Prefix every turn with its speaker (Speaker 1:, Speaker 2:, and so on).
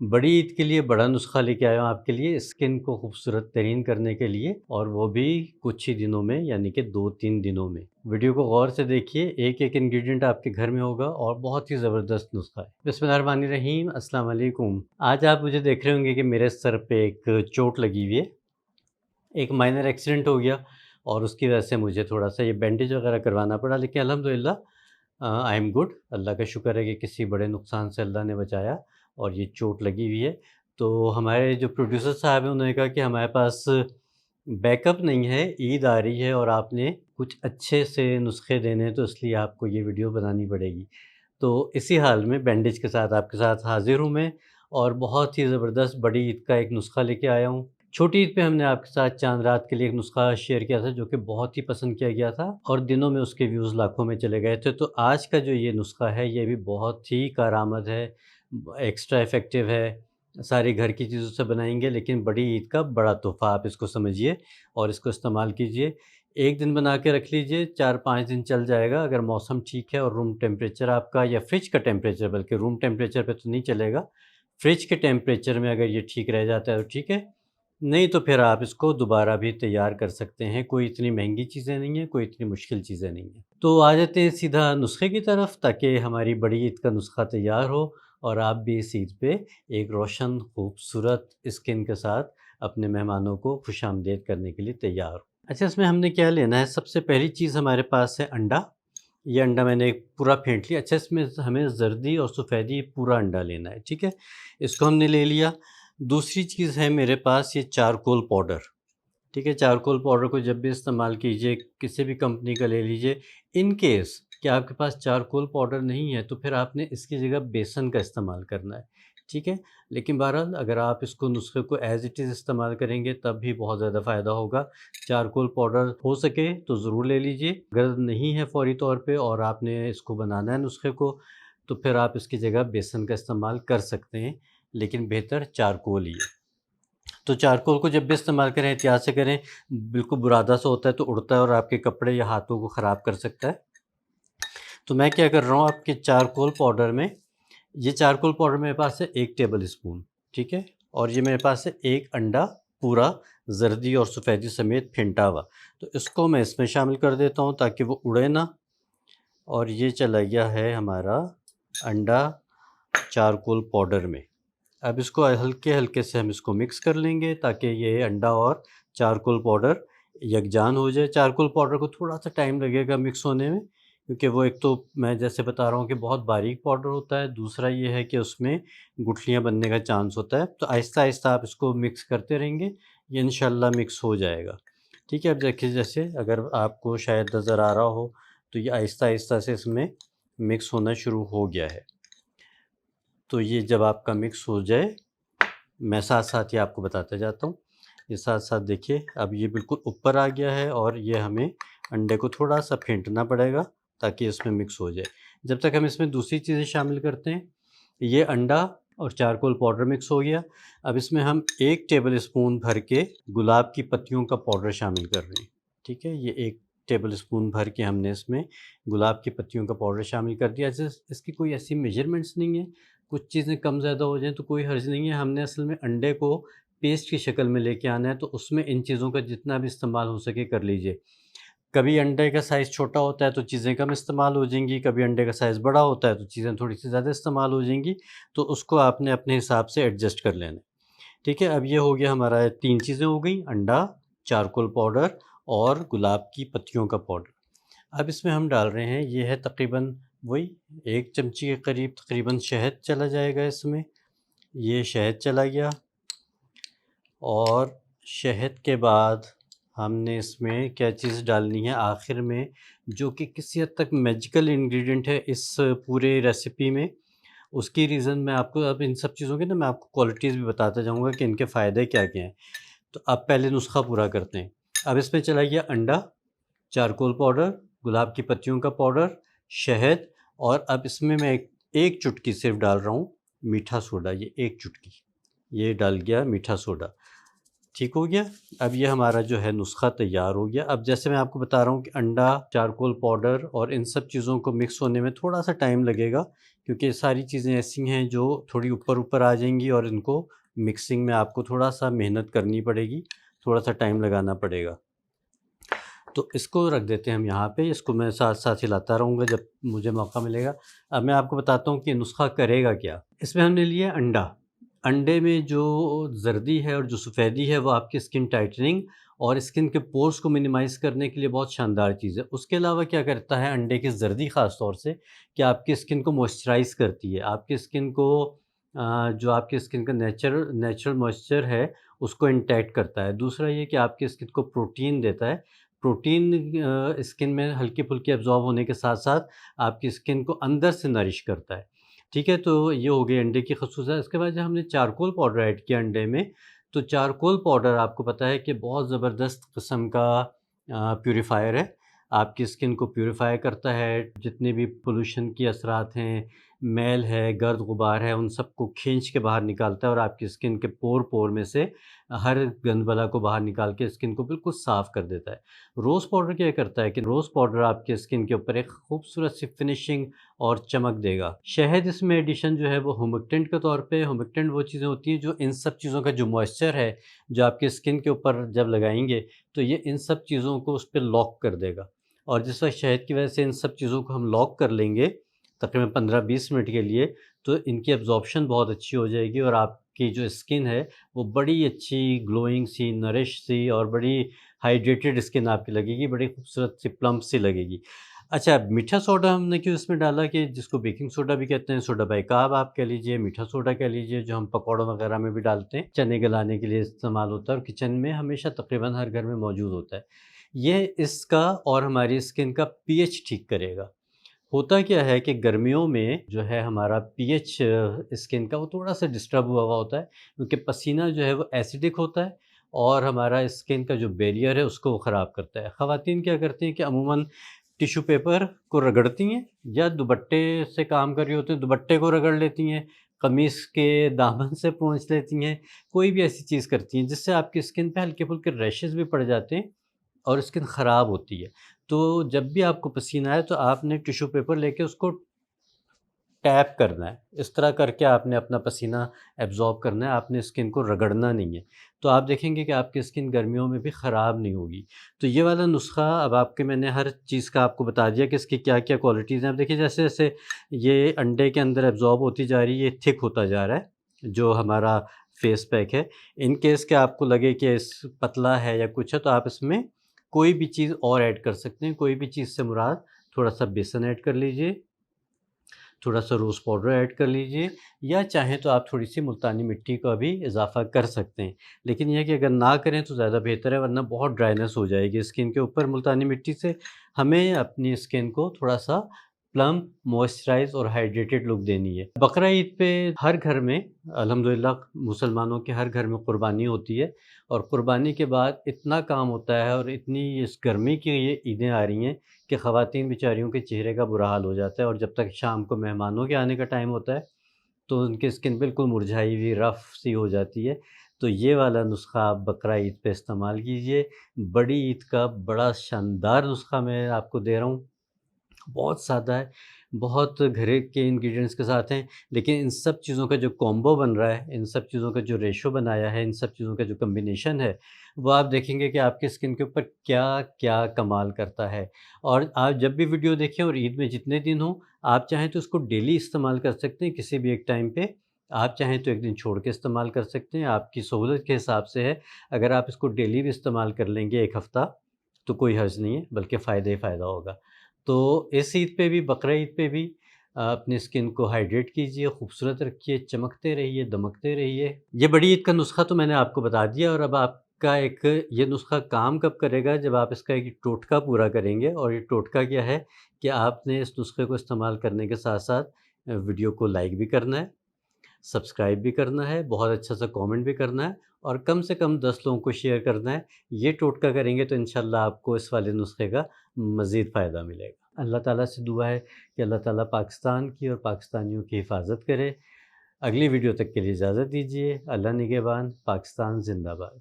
Speaker 1: बड़ी ईद के लिए बड़ा नुस्ख़ा लेके आया हूँ आपके लिए स्किन को खूबसूरत तरीन करने के लिए और वो भी कुछ ही दिनों में यानी कि 2-3 दिनों में। वीडियो को गौर से देखिए, एक-एक इंग्रीडिएंट आपके घर में होगा और बहुत ही ज़बरदस्त नुस्ख़ा है। बिस्मिल्लाहिर्रहमानिर्रहीम, अस्सलाम वालेकुम। आज आप मुझे देख रहे होंगे कि मेरे सर पे एक चोट लगी हुई है। एक माइनर एक्सीडेंट हो गया और उसकी वजह से मुझे थोड़ा-सा ये बैंडेज वग़ैरह करवाना पड़ा, लेकिन अल्हम्दुलिल्लाह आई एम गुड। अल्लाह का शुक्र है कि किसी बड़े नुकसान से अल्लाह ने बचाया और ये चोट लगी हुई है। तो हमारे जो प्रोड्यूसर साहब हैं उन्होंने कहा कि हमारे पास बैकअप नहीं है, ईद आ रही है और आपने कुछ अच्छे से नुस्खे देने हैं, तो इसलिए आपको ये वीडियो बनानी पड़ेगी। तो इसी हाल में बैंडेज के साथ आपके साथ हाज़िर हूँ मैं और बहुत ही ज़बरदस्त बड़ी ईद का एक नुस्खा लेके आया हूँ। छोटी ईद पे हमने आपके साथ चाँद रात के लिए एक नुस्खा शेयर किया था जो कि बहुत ही पसंद किया गया था और दिनों में उसके व्यूज़ लाखों में चले गए थे। तो आज का जो ये नुस्खा है ये भी बहुत ही कारआमद है, एक्स्ट्रा इफ़ेक्टिव है। सारी घर की चीज़ों से बनाएँगे लेकिन बड़ी ईद का बड़ा तोहफ़ा आप इसको समझिए और इसको इस्तेमाल कीजिए। 1 दिन बना के रख लीजिए, 4-5 दिन चल जाएगा अगर मौसम ठीक है और रूम टेम्परेचर आपका या फ्रिज का टेम्परेचर, बल्कि रूम टेम्परेचर पे तो नहीं चलेगा। फ्रिज के टेम्परेचर में अगर ये ठीक रह जाता है तो ठीक है, नहीं तो फिर आप इसको दोबारा भी तैयार कर सकते हैं। कोई इतनी महँगी चीज़ें नहीं हैं, कोई इतनी मुश्किल चीज़ें नहीं हैं। तो आ जाते हैं सीधा नुस्खे की तरफ ताकि हमारी बड़ी ईद का नुस्खा तैयार हो और आप भी इस ईद पे एक रोशन खूबसूरत स्किन के साथ अपने मेहमानों को खुशामदीद करने के लिए तैयार हो। अच्छा, इसमें हमने क्या लेना है, सबसे पहली चीज़ हमारे पास है अंडा। ये अंडा मैंने पूरा फेंट लिया। अच्छा, इसमें हमें ज़र्दी और सफ़ेदी पूरा अंडा लेना है, ठीक है? इसको हमने ले लिया। दूसरी चीज़ है मेरे पास ये चारकोल पाउडर, ठीक है? चारकोल पाउडर को जब भी इस्तेमाल कीजिए, किसी भी कंपनी का ले लीजिए। इन केस कि आपके पास चारकोल पाउडर नहीं है, तो फिर आपने इसकी जगह बेसन का इस्तेमाल करना है, ठीक है? लेकिन बहरहाल अगर आप इसको नुस्खे को एज़ इट इज़ इस्तेमाल करेंगे तब भी बहुत ज़्यादा फ़ायदा होगा। चारकोल पाउडर हो सके तो ज़रूर ले लीजिए। अगर नहीं है फ़ौरी तौर पे और आपने इसको बनाना है नुस्खे को, तो फिर आप इसकी जगह बेसन का इस्तेमाल कर सकते हैं, लेकिन बेहतर चारकोल ही है। तो चारकोल को जब भी इस्तेमाल करें एहतियात से करें, बिल्कुल बुरादा सा होता है तो उड़ता है और आपके कपड़े या हाथों को ख़राब कर सकता है। तो मैं क्या कर रहा हूँ, आपके चारकोल पाउडर में, ये चारकोल पाउडर मेरे पास है 1 टेबल स्पून, ठीक है? और ये मेरे पास है 1 अंडा पूरा, ज़र्दी और सफ़ेदी समेत फेंटा हुआ। तो इसको मैं इसमें शामिल कर देता हूँ ताकि वो उड़े ना। और ये चला गया है हमारा अंडा चारकोल पाउडर में। अब इसको हल्के-हल्के से हम इसको मिक्स कर लेंगे ताकि ये अंडा और चारकोल पाउडर यकजान हो जाए। चारकोल पाउडर को थोड़ा-सा टाइम लगेगा मिक्स होने में, क्योंकि वो एक तो मैं जैसे बता रहा हूँ कि बहुत बारीक पाउडर होता है, दूसरा ये है कि उसमें गुठलियाँ बनने का चांस होता है। तो आहिस्ता-आहिस्ता आप इसको मिक्स करते रहेंगे, ये इंशाल्लाह मिक्स हो जाएगा। ठीक है? अब देखिए, जैसे अगर आपको शायद नज़र आ रहा हो, तो ये आहिस्ता-आहिस्ता से इसमें मिक्स होना शुरू हो गया है। तो ये जब आपका मिक्स हो जाए, मैं साथ-साथ ही आपको बताता जाता हूँ। ये साथ-साथ देखिए, अब ये बिल्कुल ऊपर आ गया है और ये हमें अंडे को थोड़ा-सा फेंटना पड़ेगा ताकि इसमें मिक्स हो जाए। जब तक हम इसमें दूसरी चीज़ें शामिल करते हैं, ये अंडा और चारकोल पाउडर मिक्स हो गया। अब इसमें हम 1 टेबल स्पून भर के गुलाब की पत्तियों का पाउडर शामिल कर रहे हैं, ठीक है? ये 1 टेबल स्पून भर के हमने इसमें गुलाब की पत्तियों का पाउडर शामिल कर दिया। इसकी कोई ऐसी मेजरमेंट्स नहीं है, कुछ चीज़ें कम ज़्यादा हो जाएँ तो कोई हर्ज नहीं है। हमने असल में अंडे को पेस्ट की शक्ल में लेके आना है, तो उसमें इन चीज़ों का जितना भी इस्तेमाल हो सके कर लीजिए। कभी अंडे का साइज़ छोटा होता है तो चीज़ें कम इस्तेमाल हो जाएँगी, कभी अंडे का साइज़ बड़ा होता है तो चीज़ें थोड़ी-सी ज़्यादा इस्तेमाल हो जाएँगी, तो उसको आपने अपने हिसाब से एडजस्ट कर लेना है। ठीक है? अब ये हो गया हमारा, 3 चीज़ें हो गई, अंडा, चारकोल पाउडर और गुलाब की पत्तियों का पाउडर। अब इसमें हम डाल रहे हैं, ये है तकरीबन वही 1 चमची के करीब तकरीबन शहद चला जाएगा इसमें। ये शहद चला गया और शहद के बाद हमने इसमें क्या चीज़ डालनी है आखिर में, जो कि किसी हद तक मैजिकल इंग्रीडिएंट है इस पूरे रेसिपी में। उसकी रीज़न मैं आपको, अब इन सब चीज़ों की ना मैं आपको क्वालिटीज़ भी बताता जाऊँगा कि इनके फ़ायदे क्या-क्या हैं। तो अब पहले नुस्ख़ा पूरा करते हैं। अब इसमें चला गया अंडा, चारकोल पाउडर, गुलाब की पत्तियों का पाउडर, शहद और अब इसमें मैं एक चुटकी सिर्फ़ डाल रहा हूँ मीठा सोडा, ये 1 चुटकी, ये डल गया मीठा सोडा। ठीक हो गया? अब ये हमारा जो है नुस्ख़ा तैयार हो गया। अब जैसे मैं आपको बता रहा हूँ कि अंडा, चारकोल पाउडर और इन सब चीज़ों को मिक्स होने में थोड़ा-सा टाइम लगेगा, क्योंकि ये सारी चीज़ें ऐसी हैं जो थोड़ी ऊपर-ऊपर आ जाएँगी और इनको मिक्सिंग में आपको थोड़ा-सा मेहनत करनी पड़ेगी, थोड़ा-सा टाइम लगाना पड़ेगा। तो इसको रख देते हैं हम यहाँ पे, इसको मैं साथ-साथ हिलाता रहूँगा जब मुझे मौका मिलेगा। अब मैं आपको बताता हूँ कि नुस्ख़ा करेगा क्या। इसमें हमने लिया अंडा। अंडे में जो ज़र्दी है और जो सफ़ेदी है वो आपकी स्किन टाइटनिंग और स्किन के पोर्स को मिनिमाइज़ करने के लिए बहुत शानदार चीज़ है। उसके अलावा क्या करता है अंडे की ज़र्दी ख़ास तौर से कि आपकी स्किन को मॉइस्चराइज़ करती है। आपकी स्किन को जो आपकी स्किन का नेचुरल मॉइस्चर है उसको इंटैक्ट करता है। दूसरा ये कि आपकी स्किन को प्रोटीन देता है। प्रोटीन स्किन में हल्की-फुल्की एब्ज़ॉर्ब होने के साथ-साथ आपकी स्किन को अंदर से नरिश करता है। ठीक है? तो ये हो गई अंडे की ख़ुसूसियत। इसके बाद जब हमने चारकोल पाउडर ऐड किया अंडे में, तो चारकोल पाउडर आपको पता है कि बहुत ज़बरदस्त किस्म का प्यूरीफायर है। आपकी स्किन को प्यूरीफ़ाई करता है, जितने भी पॉल्यूशन की असरात हैं, मैल है, गर्द-गुबार है, उन सबको खींच के बाहर निकालता है और आपकी स्किन के पोर-पोर में से हर गंद बला को बाहर निकाल के स्किन को बिल्कुल साफ़ कर देता है। रोज़ पाउडर क्या करता है कि रोज़ पाउडर आपके स्किन के ऊपर एक खूबसूरत सी फिनिशिंग और चमक देगा। शहद इसमें एडिशन जो है वो हुमिक्टेंट के तौर पे हुमिक्टेंट वो चीज़ें होती हैं जो इन सब चीज़ों का जो मॉइस्चर है, जो आपकी स्किन के ऊपर जब लगाएँगे, तो ये इन सब चीज़ों को उस पे लॉक कर देगा। और जिस वक़्त शहद की वजह से इन सब चीज़ों को हम लॉक कर लेंगे, तकरीबन 15-20 मिनट के लिए, तो इनकी एब्ज़ॉर्प्शन बहुत अच्छी हो जाएगी और आपकी जो स्किन है, वो बड़ी अच्छी ग्लोइंग सी, नरिश सी और बड़ी हाइड्रेटेड स्किन आपकी लगेगी, बड़ी खूबसूरत सी प्लम्प सी लगेगी। अच्छा, मीठा सोडा हमने क्यों इसमें डाला कि जिसको बेकिंग सोडा भी कहते हैं, सोडा बाइकार्ब आप कह लीजिए, मीठा सोडा कह लीजिए, जो हम पकौड़ों वगैरह में भी डालते हैं, चने गलाने के लिए इस्तेमाल होता है और किचन में हमेशा तकरीबन हर घर में मौजूद होता है। ये इसका और हमारी स्किन का पीएच ठीक करेगा। होता क्या है कि गर्मियों में जो है हमारा पीएच स्किन का वो थोड़ा-सा डिस्टर्ब हुआ हुआ होता है, क्योंकि पसीना जो है वो एसिडिक होता है और हमारा स्किन का जो बैरियर है उसको वो ख़राब करता है। ख़वातीन क्या करती हैं कि अमूमन टिश्यू पेपर को रगड़ती हैं या दुपट्टे से काम कर रही होती हैं, दुपट्टे को रगड़ लेती हैं, कमीज़ के दामन से पोंछ लेती हैं, कोई भी ऐसी चीज़ करती हैं जिससे आपकी स्किन पे हल्के-फुल्के रैशेज़ भी पड़ जाते हैं और स्किन ख़राब होती है। तो जब भी आपको पसीना आए तो आपने टिश्यू पेपर लेके उसको टैप करना है। इस तरह करके आपने अपना पसीना एब्ज़ॉर्ब करना है, आपने स्किन को रगड़ना नहीं है। तो आप देखेंगे कि आपकी स्किन गर्मियों में भी ख़राब नहीं होगी। तो ये वाला नुस्ख़ा अब आपके मैंने हर चीज़ का आपको बता दिया कि इसकी क्या-क्या क्वालिटीज़ हैं। अब देखिए जैसे-जैसे ये अंडे के अंदर एब्ज़ॉर्ब होती जा रही है, ये थिक होता जा रहा है, जो हमारा फ़ेस पैक है। इन केस कि आपको लगे कि इस पतला है या कुछ है तो आप इसमें कोई भी चीज़ और ऐड कर सकते हैं। कोई भी चीज़ से मुराद थोड़ा-सा बेसन ऐड कर लीजिए, थोड़ा-सा रोज़ पाउडर ऐड कर लीजिए या चाहें तो आप थोड़ी-सी मुल्तानी मिट्टी का भी इज़ाफ़ा कर सकते हैं। लेकिन ये है कि अगर ना करें तो ज़्यादा बेहतर है, वरना बहुत ड्राइनेस हो जाएगी स्किन के ऊपर। मुल्तानी मिट्टी से हमें अपनी स्किन को थोड़ा-सा प्लम्प, मॉइस्चराइज़ और हाइड्रेटेड लुक देनी है। बकरा ईद पे हर घर में अल्हम्दुलिल्लाह मुसलमानों के हर घर में कुर्बानी होती है और कुर्बानी के बाद इतना काम होता है और इतनी इस गर्मी की ये ईदें आ रही हैं कि ख़वातीन बेचारियों के चेहरे का बुरा हाल हो जाता है और जब तक शाम को मेहमानों के आने का टाइम होता है, तो उनकी स्किन बिल्कुल मुरझाई हुई, रफ़ सी हो जाती है। तो ये वाला नुस्ख़ा आप बकरा ईद पे इस्तेमाल कीजिए। बड़ी ईद का बड़ा शानदार नुस्ख़ा मैं आपको दे रहा हूँ। बहुत सादा है, बहुत घरे के इंग्रीडिएंट्स के साथ हैं, लेकिन इन सब चीज़ों का जो कॉम्बो बन रहा है, इन सब चीज़ों का जो रेशो बनाया है, इन सब चीज़ों का जो कॉम्बिनेशन है, वो आप देखेंगे कि आपकी स्किन के ऊपर क्या-क्या कमाल करता है। और आप जब भी वीडियो देखें और ईद में जितने दिन हों, आप चाहें तो इसको डेली इस्तेमाल कर सकते हैं किसी भी एक टाइम पे। आप चाहें तो 1 दिन छोड़ के इस्तेमाल कर सकते हैं, आपकी सहूलत के हिसाब से है। अगर आप इसको डेली भी इस्तेमाल कर लेंगे 1 हफ़्ता, तो कोई हर्ज नहीं है, बल्कि फ़ायदा ही फ़ायदा होगा। तो इस ईद पे भी, बकरा ईद पे भी अपनी स्किन को हाइड्रेट कीजिए, खूबसूरत रखिए, चमकते रहिए, दमकते रहिए। ये बड़ी ईद का नुस्ख़ा तो मैंने आपको बता दिया और अब आपका एक ये नुस्ख़ा काम कब करेगा जब आप इसका एक टोटका पूरा करेंगे और ये टोटका क्या है कि आपने इस नुस्ख़े को इस्तेमाल करने के साथ-साथ वीडियो को लाइक भी करना है, सब्सक्राइब भी करना है, बहुत अच्छा-सा कमेंट भी करना है और कम से कम 10 लोगों को शेयर करना है। ये टोटका करेंगे तो इंशाअल्लाह आपको इस वाले नुस्ख़े का मज़ीद फ़ायदा मिलेगा। अल्लाह ताला से दुआ है कि अल्लाह ताला पाकिस्तान की और पाकिस्तानियों की हिफ़ाज़त करे। अगली वीडियो तक के लिए इजाज़त दीजिए। अल्लाह निगहबान। पाकिस्तान ज़िंदाबाद।